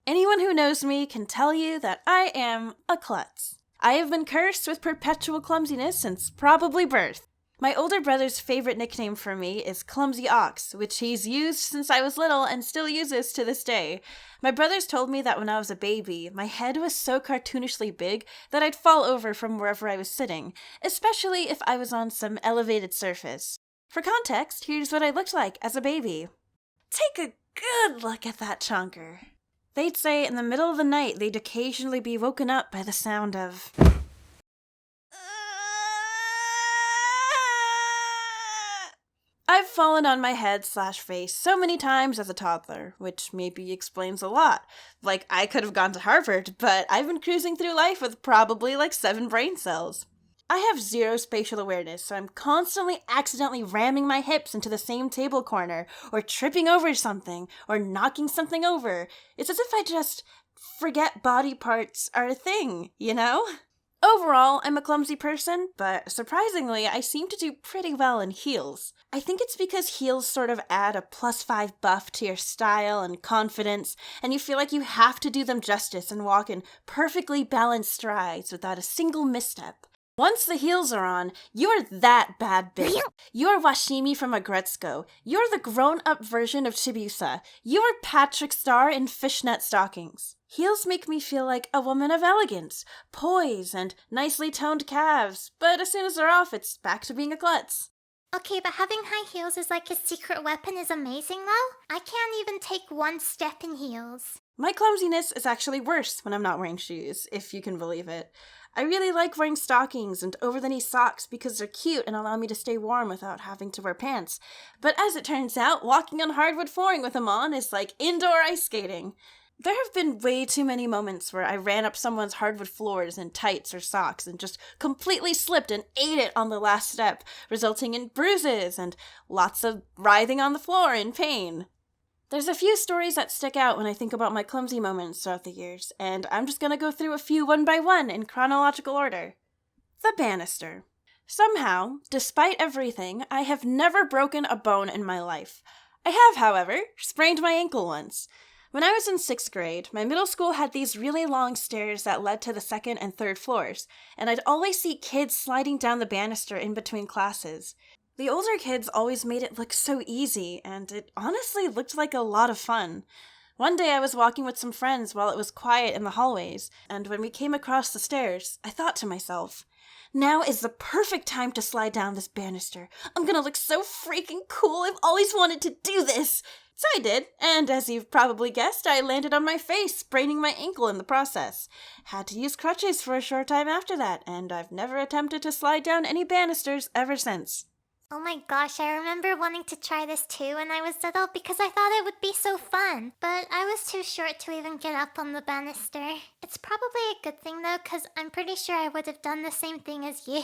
Anyone who knows me can tell you that I am a klutz. I have been cursed with perpetual clumsiness since probably birth. My older brother's favorite nickname for me is Clumsy Ox, which he's used since I was little and still uses to this day. My brothers told me that when I was a baby, my head was so cartoonishly big that I'd fall over from wherever I was sitting, especially if I was on some elevated surface. For context, here's what I looked like as a baby. Take a good look at that chonker. They'd say in the middle of the night they'd occasionally be woken up by the sound of... I've fallen on my head/face so many times as a toddler, which maybe explains a lot. Like, I could have gone to Harvard, but I've been cruising through life with probably 7 brain cells. I have zero spatial awareness, so I'm constantly accidentally ramming my hips into the same table corner, or tripping over something, or knocking something over. It's as if I just forget body parts are a thing, you know? Overall, I'm a clumsy person, but surprisingly, I seem to do pretty well in heels. I think it's because heels sort of add a +5 buff to your style and confidence, and you feel like you have to do them justice and walk in perfectly balanced strides without a single misstep. Once the heels are on, you're that bad bitch. You're Washimi from Agretzko. You're the grown-up version of Chibiusa. You're Patrick Star in fishnet stockings. Heels make me feel like a woman of elegance, poise, and nicely toned calves, but as soon as they're off, it's back to being a klutz. Okay, but having high heels is like his secret weapon is amazing, though. I can't even take one step in heels. My clumsiness is actually worse when I'm not wearing shoes, if you can believe it. I really like wearing stockings and over-the-knee socks because they're cute and allow me to stay warm without having to wear pants. But as it turns out, walking on hardwood flooring with them on is like indoor ice skating. There have been way too many moments where I ran up someone's hardwood floors in tights or socks and just completely slipped and ate it on the last step, resulting in bruises and lots of writhing on the floor in pain. There's a few stories that stick out when I think about my clumsy moments throughout the years, and I'm just going to go through a few one by one in chronological order. The Banister. Somehow, despite everything, I have never broken a bone in my life. I have, however, sprained my ankle once. When I was in 6th grade, my middle school had these really long stairs that led to the 2nd and 3rd floors, and I'd always see kids sliding down the banister in between classes. The older kids always made it look so easy, and it honestly looked like a lot of fun. One day I was walking with some friends while it was quiet in the hallways, and when we came across the stairs, I thought to myself, now is the perfect time to slide down this banister. I'm gonna look so freaking cool, I've always wanted to do this! So I did, and as you've probably guessed, I landed on my face, spraining my ankle in the process. Had to use crutches for a short time after that, and I've never attempted to slide down any banisters ever since. Oh my gosh, I remember wanting to try this too when I was little because I thought it would be so fun. But I was too short to even get up on the banister. It's probably a good thing though, because I'm pretty sure I would have done the same thing as you.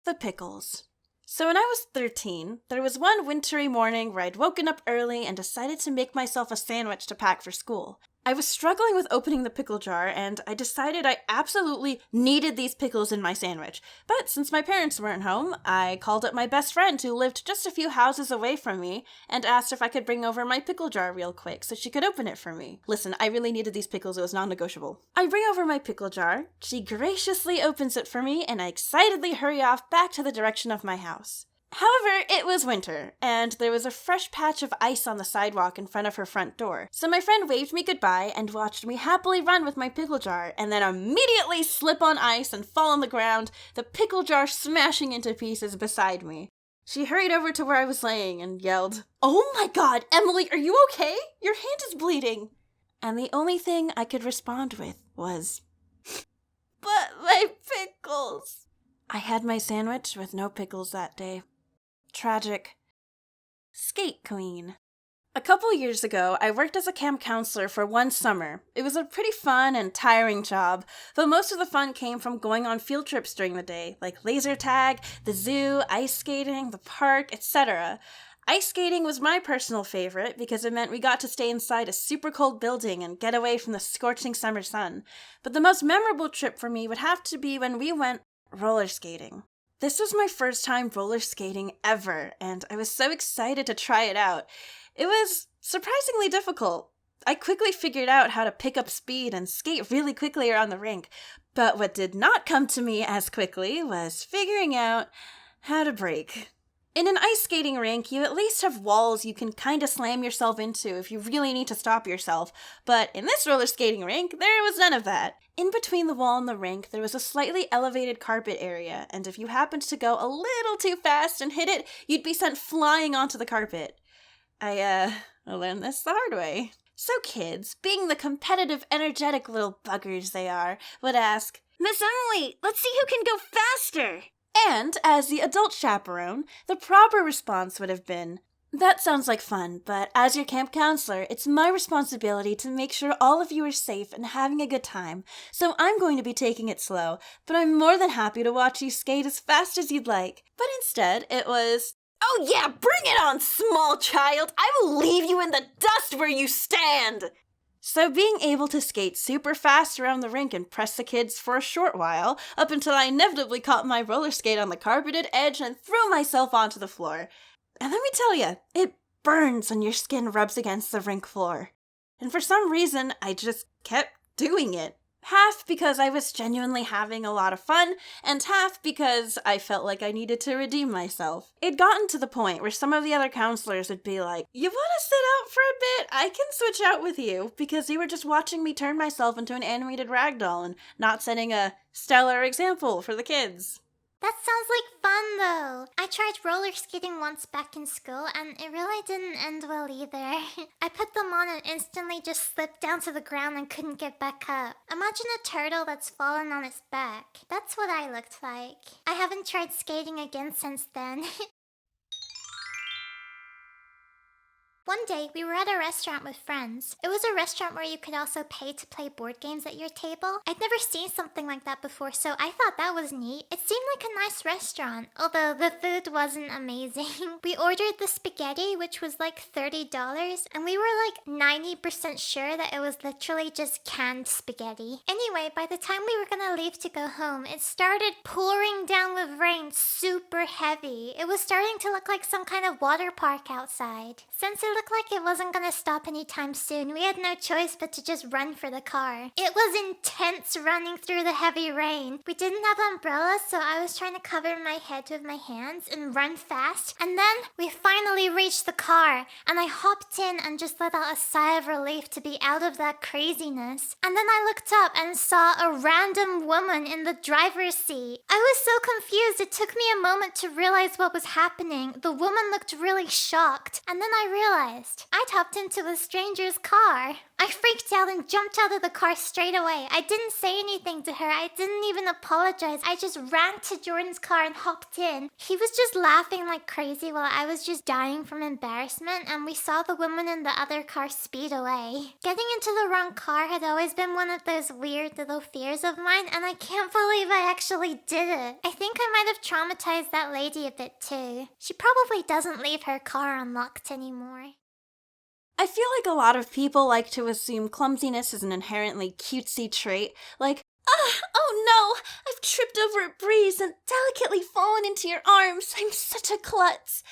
The Pickles. So when I was 13, there was one wintry morning where I'd woken up early and decided to make myself a sandwich to pack for school. I was struggling with opening the pickle jar, and I decided I absolutely needed these pickles in my sandwich. But since my parents weren't home, I called up my best friend who lived just a few houses away from me and asked if I could bring over my pickle jar real quick so she could open it for me. Listen, I really needed these pickles, it was non-negotiable. I bring over my pickle jar, she graciously opens it for me, and I excitedly hurry off back to the direction of my house. However, it was winter, and there was a fresh patch of ice on the sidewalk in front of her front door. So my friend waved me goodbye and watched me happily run with my pickle jar, and then immediately slip on ice and fall on the ground, the pickle jar smashing into pieces beside me. She hurried over to where I was laying and yelled, "Oh my god, Emily, are you okay? Your hand is bleeding." And the only thing I could respond with was, "But my pickles." I had my sandwich with no pickles that day. Tragic. Skate Queen. A couple years ago, I worked as a camp counselor for one summer. It was a pretty fun and tiring job, though most of the fun came from going on field trips during the day, like laser tag, the zoo, ice skating, the park, etc. Ice skating was my personal favorite because it meant we got to stay inside a super cold building and get away from the scorching summer sun. But the most memorable trip for me would have to be when we went roller skating. This was my first time roller skating ever, and I was so excited to try it out. It was surprisingly difficult. I quickly figured out how to pick up speed and skate really quickly around the rink. But what did not come to me as quickly was figuring out how to brake. In an ice skating rink, you at least have walls you can kind of slam yourself into if you really need to stop yourself, but in this roller skating rink, there was none of that. In between the wall and the rink, there was a slightly elevated carpet area, and if you happened to go a little too fast and hit it, you'd be sent flying onto the carpet. I learned this the hard way. So kids, being the competitive, energetic little buggers they are, would ask, "Miss Emily, let's see who can go faster!" And, as the adult chaperone, the proper response would have been, "That sounds like fun, but as your camp counselor, it's my responsibility to make sure all of you are safe and having a good time, so I'm going to be taking it slow, but I'm more than happy to watch you skate as fast as you'd like." But instead, it was, "Oh yeah, bring it on, small child! I will leave you in the dust where you stand!" So being able to skate super fast around the rink impressed the kids for a short while, up until I inevitably caught my roller skate on the carpeted edge and threw myself onto the floor. And let me tell you, it burns when your skin rubs against the rink floor. And for some reason, I just kept doing it. Half because I was genuinely having a lot of fun, and half because I felt like I needed to redeem myself. It'd gotten to the point where some of the other counselors would be like, "You want to sit out for a bit? I can switch out with you," because you were just watching me turn myself into an animated ragdoll and not setting a stellar example for the kids. That sounds like fun, though. I tried roller skating once back in school, and it really didn't end well either. I put them on and instantly just slipped down to the ground and couldn't get back up. Imagine a turtle that's fallen on its back. That's what I looked like. I haven't tried skating again since then. One day, we were at a restaurant with friends. It was a restaurant where you could also pay to play board games at your table. I'd never seen something like that before, so I thought that was neat. It seemed like a nice restaurant, although the food wasn't amazing. We ordered the spaghetti, which was like $30, and we were like 90% sure that it was literally just canned spaghetti. Anyway, by the time we were gonna leave to go home, it started pouring down with rain super heavy. It was starting to look like some kind of water park outside. Since it looked like it wasn't gonna stop anytime soon, we had no choice but to just run for the car. It was intense running through the heavy rain. We didn't have umbrellas, so I was trying to cover my head with my hands and run fast. And then we finally reached the car, and I hopped in and just let out a sigh of relief to be out of that craziness. And then I looked up and saw a random woman in the driver's seat. I was so confused, it took me a moment to realize what was happening. The woman looked really shocked, and then I realized I'd hopped into a stranger's car. I freaked out and jumped out of the car straight away. I didn't say anything to her. I didn't even apologize. I just ran to Jordan's car and hopped in. He was just laughing like crazy while I was just dying from embarrassment, and we saw the woman in the other car speed away. Getting into the wrong car had always been one of those weird little fears of mine, and I can't believe I actually did it. I think I might have traumatized that lady a bit too. She probably doesn't leave her car unlocked anymore. I feel like a lot of people like to assume clumsiness is an inherently cutesy trait, like, "Oh no, I've tripped over a breeze and delicately fallen into your arms. I'm such a klutz."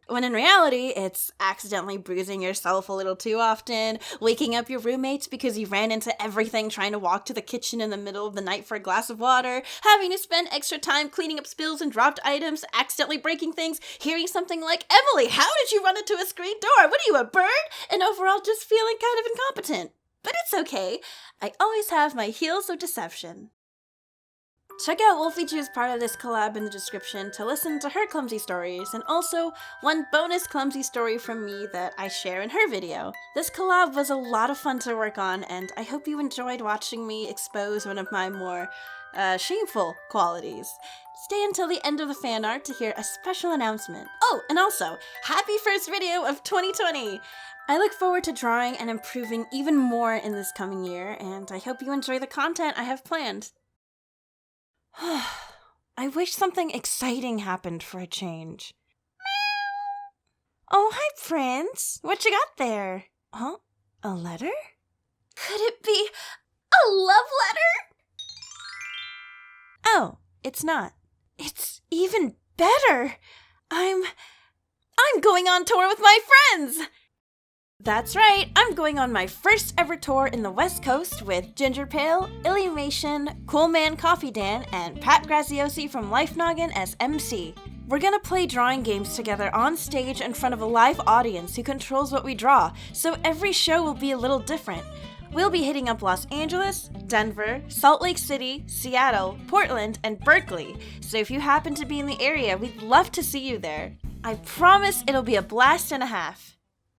When in reality, it's accidentally bruising yourself a little too often, waking up your roommates because you ran into everything trying to walk to the kitchen in the middle of the night for a glass of water, having to spend extra time cleaning up spills and dropped items, accidentally breaking things, hearing something like, "Emily, how did you run into a screen door? What are you, a bird?" And overall just feeling kind of incompetent. But it's okay. I always have my heels of deception. Check out Wolfychu's part of this collab in the description to listen to her Clumsy stories, and also one bonus Clumsy story from me that I share in her video. This collab was a lot of fun to work on, and I hope you enjoyed watching me expose one of my more shameful qualities. Stay until the end of the fan art to hear a special announcement. Oh, and also, happy first video of 2020! I look forward to drawing and improving even more in this coming year, and I hope you enjoy the content I have planned. I wish something exciting happened for a change. Oh, hi, Prince. What you got there? Huh? A letter? Could it be a love letter? Oh, it's not. It's even better. I'm going on tour with my friends. That's right, I'm going on my first ever tour in the West Coast with Ginger Pale, Illumation, Cool Man Coffee Dan, and Pat Graziosi from Life Noggin as MC. We're gonna play drawing games together on stage in front of a live audience who controls what we draw, so every show will be a little different. We'll be hitting up Los Angeles, Denver, Salt Lake City, Seattle, Portland, and Berkeley, so if you happen to be in the area, we'd love to see you there. I promise it'll be a blast and a half.